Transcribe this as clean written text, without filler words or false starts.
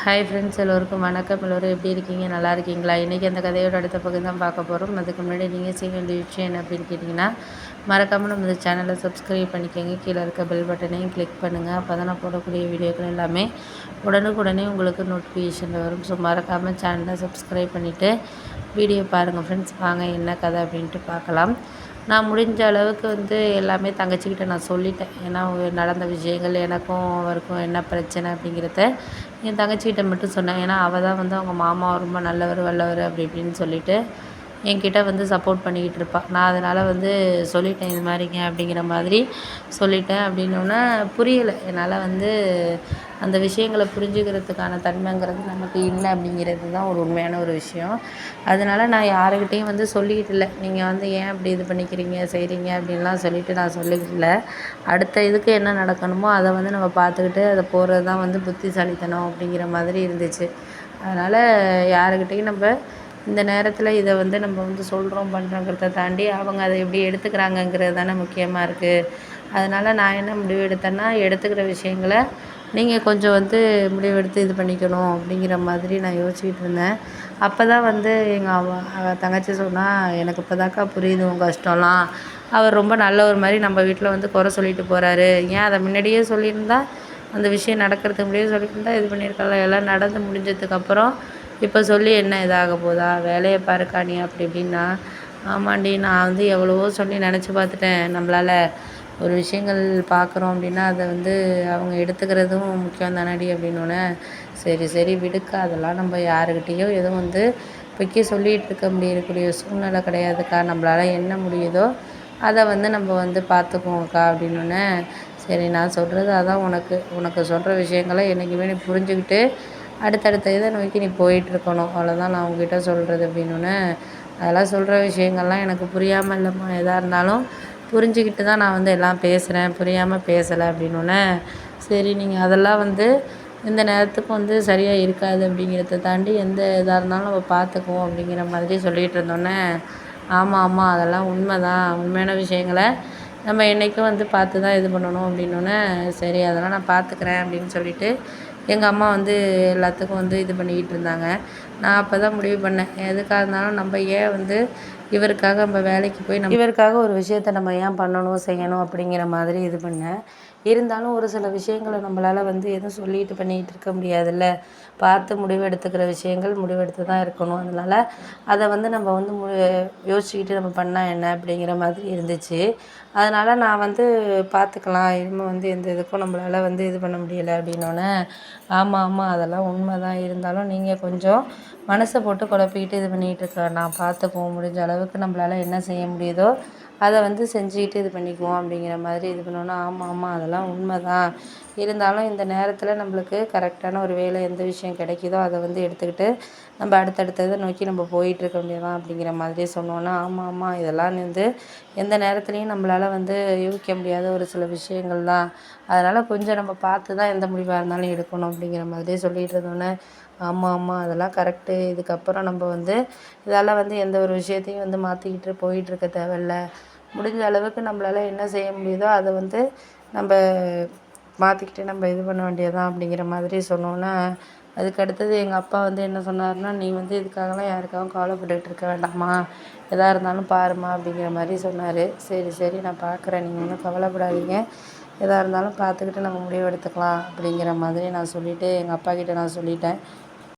Hi friends, எல்லோருக்கும் வணக்கம். எல்லோரும் எப்படி இருக்கீங்க? நல்லா இருக்கீங்களா? இன்றைக்கி அந்த கதையோட அடுத்த பகுதி தான் பார்க்க போகிறோம். அதுக்கு முன்னாடி நீங்கள் செய்ய வேண்டிய விஷயம் என்ன அப்படின்னு கேட்டிங்கன்னா, மறக்காமல் நம்ம இந்த சேனலை சப்ஸ்கிரைப் பண்ணிக்கோங்க. கீழே இருக்க பெல் பட்டனையும் கிளிக் பண்ணுங்கள். அப்போ தான் நான் போடக்கூடிய வீடியோக்கள் எல்லாமே உடனுக்குடனே உங்களுக்கு நோட்டிஃபிகேஷன் வரும். ஸோ மறக்காமல் சேனலை சப்ஸ்கிரைப் பண்ணிவிட்டு வீடியோ பாருங்கள் ஃப்ரெண்ட்ஸ். வாங்க என்ன கதை அப்படின்ட்டு பார்க்கலாம். நான் முடிஞ்ச அளவுக்கு எல்லாமே தங்கச்சிக்கிட்ட நான் சொல்லிட்டேன். ஏன்னா நடந்த விஷயங்கள் எனக்கும் அவருக்கும் என்ன பிரச்சனை அப்படிங்கிறத என் தங்கச்சிக்கிட்ட மட்டும் சொன்னேன். ஏன்னா அவள் தான் அவங்க மாமா ரொம்ப நல்லவர் வல்லவர் அப்படி இப்படின்னு சொல்லிட்டு என்கிட்ட சப்போர்ட் பண்ணிக்கிட்டு இருப்பாள். நான் அதனால் சொல்லிட்டேன், இது மாதிரிங்க அப்படிங்கிற மாதிரி சொல்லிட்டேன். அப்படின்னோடனே புரியலை என்னால் அந்த விஷயங்களை புரிஞ்சுக்கிறதுக்கான தன்மைங்கிறது நமக்கு இல்லை அப்படிங்கிறது தான் ஒரு உண்மையான ஒரு விஷயம். அதனால் நான் யாருக்கிட்டேயும் சொல்லிக்கிட்டு இல்லை. நீங்கள் ஏன் அப்படி இது பண்ணிக்கிறீங்க செய்கிறீங்க அப்படின்லாம் சொல்லிவிட்டு நான் சொல்லிக்கிட்டு இல்லை. அடுத்த இதுக்கு என்ன நடக்கணுமோ அதை நம்ம பார்த்துக்கிட்டு அதை போகிறது தான் புத்திசாலித்தனம் அப்படிங்கிற மாதிரி இருந்துச்சு. அதனால் யாருக்கிட்டேயும் நம்ம இந்த நேரத்தில் இதை நம்ம சொல்கிறோம் பண்ணுறோங்கிறத தாண்டி அவங்க அதை எப்படி எடுத்துக்கிறாங்கங்கிறது தானே முக்கியமாக இருக்குது. அதனால் நான் என்ன முடிவு எடுத்தேன்னா, எடுத்துக்கிற விஷயங்களை நீங்கள் கொஞ்சம் முடிவெடுத்து இது பண்ணிக்கணும் அப்படிங்கிற மாதிரி நான் யோசிச்சுக்கிட்டு இருந்தேன். அப்போ தான் எங்கள் தங்கச்சி சொன்னால், எனக்கு இப்போ தாக்கா புரியுது உங்கள் கஷ்டம்லாம். அவர் ரொம்ப நல்ல ஒரு மாதிரி நம்ம வீட்டில் குறை சொல்லிட்டு போகிறாரு. ஏன் அதை முன்னாடியே சொல்லியிருந்தா, அந்த விஷயம் நடக்கிறதுக்கு முன்னாடியே சொல்லியிருந்தா இது பண்ணியிருக்கலாம். எல்லாம் நடந்து முடிஞ்சதுக்கப்புறம் இப்போ சொல்லி என்ன இதாக போதா, வேலையை பாருக்கா நீ அப்படி இப்படின்னா. ஆமாண்டி, நான் எவ்வளவோ சொல்லி நினச்சி பார்த்துட்டேன். நம்மளால் ஒரு விஷயங்கள் பார்க்குறோம் அப்படின்னா அதை அவங்க எடுத்துக்கிறதும் முக்கியம் தானடி அப்படின்னோடனே, சரி சரி விடுக்கா, அதெல்லாம் நம்ம யாருக்கிட்டேயோ எதுவும் இப்போக்கி சொல்லிகிட்டு இருக்க முடியக்கூடிய சூழ்நிலை கிடையாதுக்கா. நம்மளால் என்ன முடியுதோ அதை நம்ம பார்த்துக்குவோம்க்கா அப்படின்னோடனே, சரி நான் சொல்கிறது அதான், உனக்கு சொல்கிற விஷயங்களை என்றைக்குமே நீ புரிஞ்சுக்கிட்டு அடுத்தடுத்த இதை நோக்கி நீ போயிட்டுருக்கணும். அவ்வளோதான் நான் உங்ககிட்ட சொல்கிறது அப்படின்னோடனே, அதெல்லாம் சொல்கிற விஷயங்கள்லாம் எனக்கு புரியாமல் இல்லைம்மா. எதாக இருந்தாலும் புரிஞ்சுக்கிட்டு தான் நான் எல்லாம் பேசுகிறேன், புரியாமல் பேசலை அப்படின்னோடனே, சரி நீங்கள் அதெல்லாம் இந்த நேரத்துக்கு சரியாக இருக்காது அப்படிங்கிறத தாண்டி எந்த இதாக இருந்தாலும் நம்ம பார்த்துக்குவோம் அப்படிங்கிற மாதிரி சொல்லிகிட்டு இருந்தோன்னே, ஆமாம் ஆமாம் அதெல்லாம் உண்மை தான், உண்மையான விஷயங்களை நம்ம என்றைக்கும் பார்த்து தான் இது பண்ணணும் அப்படின்னோடனே, சரி அதெல்லாம் நான் பார்த்துக்கிறேன் அப்படின்னு சொல்லிவிட்டு எங்கள் அம்மா எல்லாத்துக்கும் இது பண்ணிக்கிட்டு இருந்தாங்க. நான் அப்போ தான் முடிவு பண்ணேன், எதுக்காக இருந்தாலும் நம்ம ஏன் இவருக்காக நம்ம வேலைக்கு போய் இவருக்காக ஒரு விஷயத்த நம்ம ஏன் பண்ணணும் செய்யணும் அப்படிங்கிற மாதிரி இது பண்ணேன். இருந்தாலும் ஒரு சில விஷயங்களை நம்மளால் எதுவும் சொல்லிட்டு பண்ணிகிட்டு இருக்க முடியாதுல்ல. பார்த்து முடிவெடுத்துக்கிற விஷயங்கள் முடிவெடுத்து தான் இருக்கணும். அதனால் அதை நம்ம யோசிச்சுக்கிட்டு நம்ம பண்ணால் என்ன அப்படிங்கிற மாதிரி இருந்துச்சு. அதனால் நான் பார்த்துக்கலாம், இனிமேல் எந்த இதுக்கும் நம்மளால் இது பண்ண முடியலை அப்படின்னோடனே, ஆமாம் ஆமாம் அதெல்லாம் உண்மை தான். இருந்தாலும் நீங்கள் கொஞ்சம் மனசை போட்டு குழப்பிக்கிட்டு இது பண்ணிகிட்டு இருக்க வேண்டாம். பார்த்துக்குவோம், முடிஞ்ச அளவுக்கு நம்மளால் என்ன செய்ய முடியுதோ அதை செஞ்சுக்கிட்டு இது பண்ணிக்குவோம் அப்படிங்கிற மாதிரி இது பண்ணோன்னா, ஆமாம் ஆமாம் அதெல்லாம் உண்மை தான். இருந்தாலும் இந்த நேரத்தில் நம்மளுக்கு கரெக்டான ஒரு வேலை எந்த விஷயம் கிடைக்குதோ அதை எடுத்துக்கிட்டு நம்ம அடுத்தடுத்ததை நோக்கி நம்ம போயிட்டுருக்க வேண்டியதான் அப்படிங்கிற மாதிரி சொன்னோன்னா, ஆமாம் ஆமாம் இதெல்லாம் எந்த நேரத்துலையும் நம்மளால் யூகிக்க முடியாத ஒரு சில விஷயங்கள் தான். அதனால் கொஞ்சம் நம்ம பார்த்து தான் எந்த முடிவாக இருந்தாலும் எடுக்கணும் அப்படிங்கிற மாதிரியே சொல்லிகிட்டு இருந்தோன்னே, ஆமாம் ஆமாம் அதெல்லாம் கரெக்டு. இதுக்கப்புறம் நம்ம இதால் எந்த ஒரு விஷயத்தையும் மாற்றிக்கிட்டு போயிட்டுருக்க தேவையில்ல. முடிஞ்ச அளவுக்கு நம்மளால் என்ன செய்ய முடியுதோ அதை நம்ம மாற்றிக்கிட்டு நம்ம இது பண்ண வேண்டியதான் அப்படிங்கிற மாதிரி சொன்னோன்னே, அதுக்கு அடுத்தது எங்கள் அப்பா என்ன சொன்னார்னா, நீ இதுக்காகலாம் யாருக்காகவும் கவலைப்பட்டுக்கிட்டு இருக்க வேண்டாம்மா, எதாக இருந்தாலும் பாரும்மா அப்படிங்கிற மாதிரி சொன்னார். சரி சரி நான் பார்க்குறேன், நீங்கள் ஒன்றும் கவலைப்படாதீங்க, எதாக இருந்தாலும் பார்த்துக்கிட்டு நம்ம முடிவு எடுத்துக்கலாம் அப்படிங்கிற மாதிரி நான் சொல்லிவிட்டு எங்கள் அப்பா கிட்டே நான் சொல்லிட்டேன்.